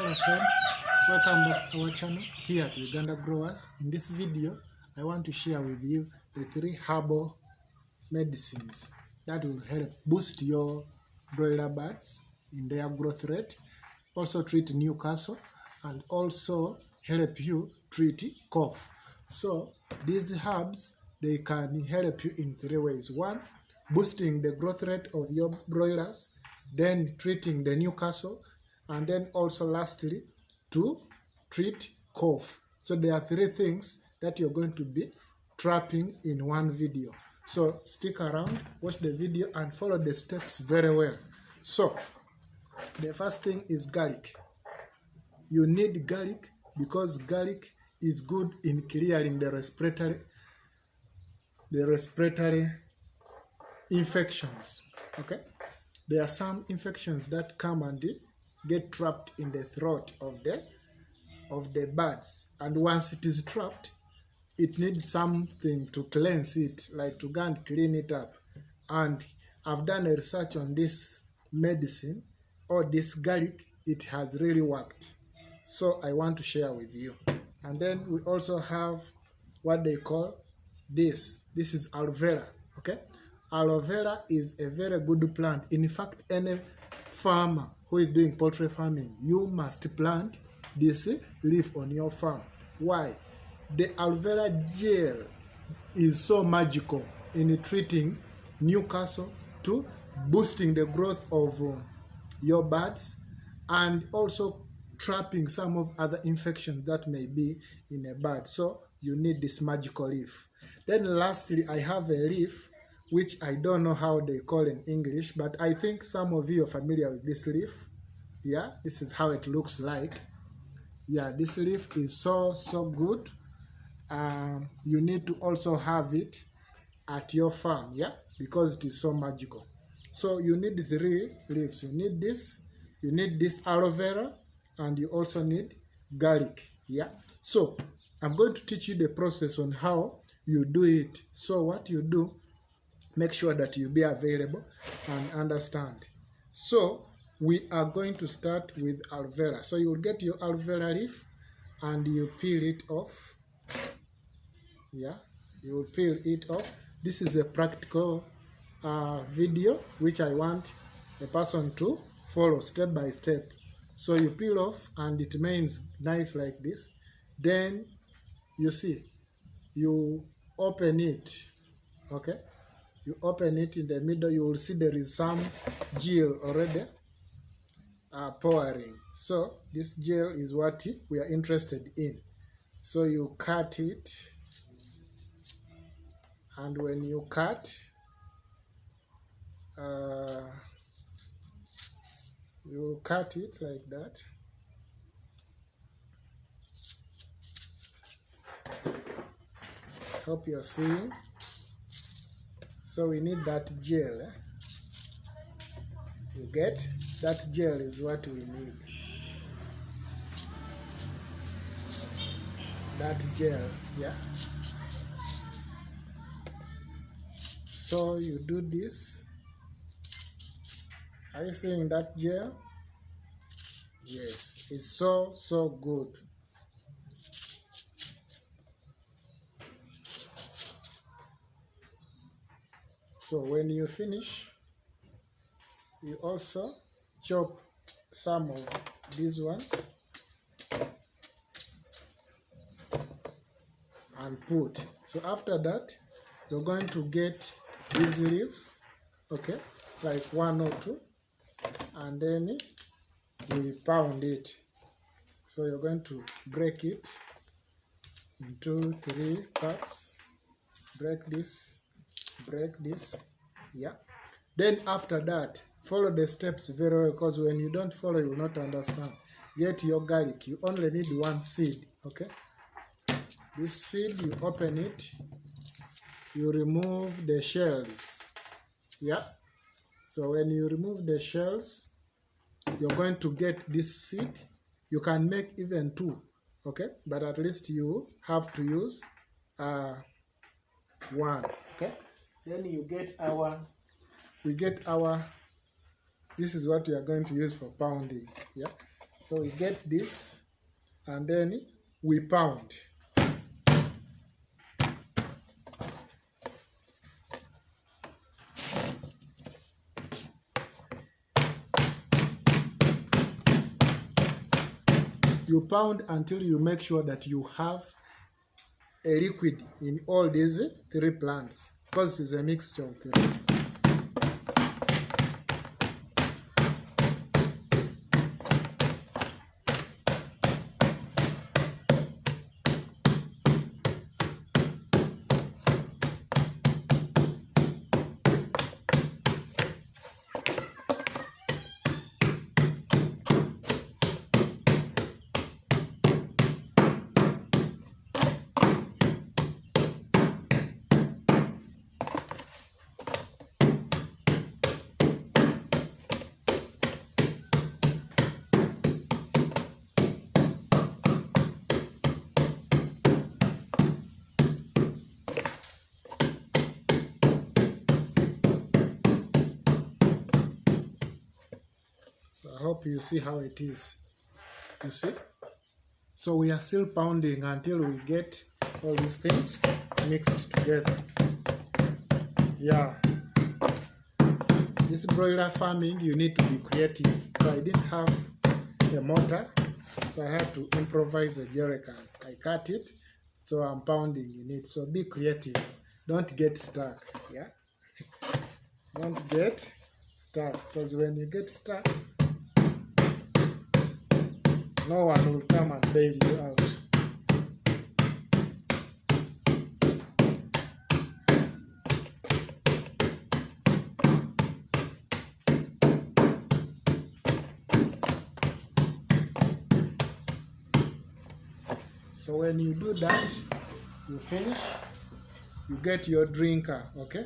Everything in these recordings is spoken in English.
Hello friends, welcome back to our channel here at Uganda Growers. In this video, I want to share with you the 3 herbal medicines that will help boost your broiler birds in their growth rate, also treat Newcastle, and also help you treat cough. So these herbs, they can help you in 3 ways. 1, boosting the growth rate of your broilers, then treating the Newcastle, and then also lastly to treat cough. So there are 3 things that you're going to be trapping in one video. So stick around, watch the video and follow the steps very well. So the first thing is garlic. You need garlic because garlic is good in clearing the respiratory infections. Okay, there are some infections that come and get trapped in the throat of the birds, and once it is trapped, it needs something to cleanse it, like to go and clean it up. And I've done a research on this medicine or this garlic. It has really worked, so I want to share with you. And then we also have what they call this is aloe vera. Okay, aloe vera is a very good plant. In fact, any farmer who is doing poultry farming, you must plant this leaf on your farm. Why? The aloe vera gel is so magical in treating Newcastle, to boosting the growth of your birds, and also trapping some of other infections that may be in a bird. So you need this magical leaf. Then lastly, I have a leaf which I don't know how they call in English, but I think some of you are familiar with this leaf. Yeah, this is how it looks like. Yeah, this leaf is so good. You need to also have it at your farm, yeah, because it is so magical. So you need 3 leaves. You need this aloe vera, and you also need garlic. Yeah, so I'm going to teach you the process on how you do it. So what you do, make sure that you be available and understand. So we are going to start with aloe vera. So you will get your aloe vera leaf and you peel it off. Yeah, you will peel it off. This is a practical video which I want a person to follow step by step. So you peel off and it remains nice like this. Then you see, you open it. Okay, you open it in the middle. You will see there is some gel already pouring. So this gel is what we are interested in. So you cut it, and when you cut, you cut it like that. Hope you're seeing. So we need that gel. You get? That gel is what we need. That gel, yeah. So you do this. Are you seeing that gel? Yes, it's so good. So when you finish, you also chop some of these ones and put. So after that, you're going to get these leaves, okay, like 1 or 2, and then we pound it. So you're going to break it into 3 parts. Break this, yeah. Then after that, follow the steps very well, because when you don't follow, you will not understand. Get your garlic. You only need 1 seed, okay. This seed, you open it, you remove the shells, yeah. So when you remove the shells, you're going to get this seed. You can make even 2, okay, but at least you have to use 1, okay. Then you get this is what we are going to use for pounding, yeah. So we get this and then we pound. You pound until you make sure that you have a liquid in all these 3 plants, because it is a mixture of 3. I hope you see how it is. You see? So we are still pounding until we get all these things mixed together. Yeah. This broiler farming, you need to be creative. So I didn't have a mortar, so I had to improvise a jerry can. I cut it, so I'm pounding in it. So be creative. Don't get stuck. Yeah. Don't get stuck, because when you get stuck, no one will come and bail you out. So when you do that, you finish, you get your drinker, okay?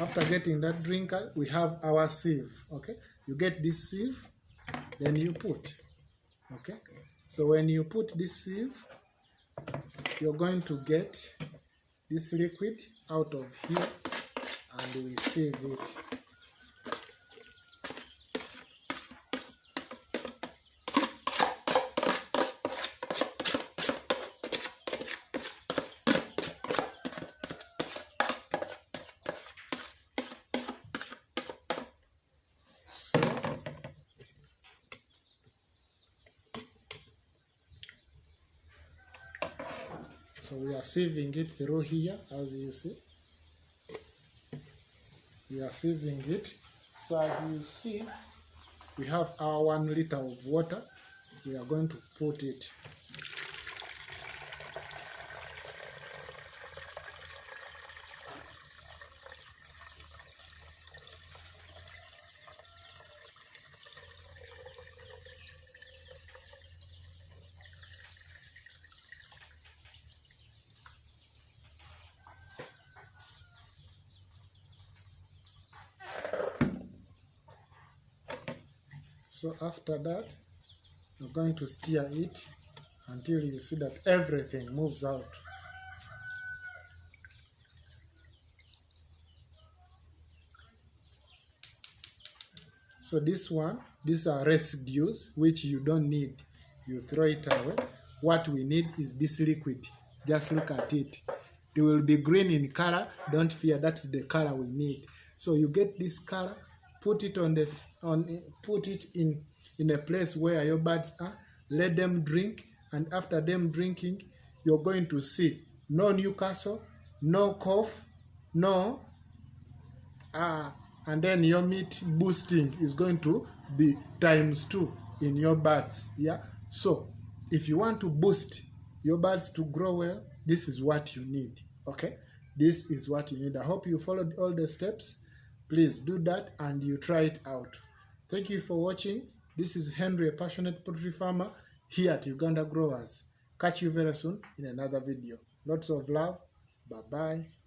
After getting that drinker, we have our sieve, okay? You get this sieve, then you put, okay? So when you put this sieve, you're going to get this liquid out of here, and we sieve it. So we are sieving it through here, as you see. We are sieving it. So as you see, we have our 1 liter of water. We are going to put it. So after that, you're going to stir it until you see that everything moves out. So this one, these are residues which you don't need. You throw it away. What we need is this liquid. Just look at it. It will be green in color. Don't fear, that's the color we need. So you get this color, put it in a place where your birds are. Let them drink, and after them drinking, you're going to see no Newcastle, no cough, no and then your meat boosting is going to be ×2 in your birds. Yeah. So if you want to boost your birds to grow well, this is what you need. Okay, this is what you need. I hope you followed all the steps. Please do that and you try it out. Thank you for watching. This is Henry, a passionate poultry farmer here at Uganda Growers. Catch you very soon in another video. Lots of love. Bye-bye.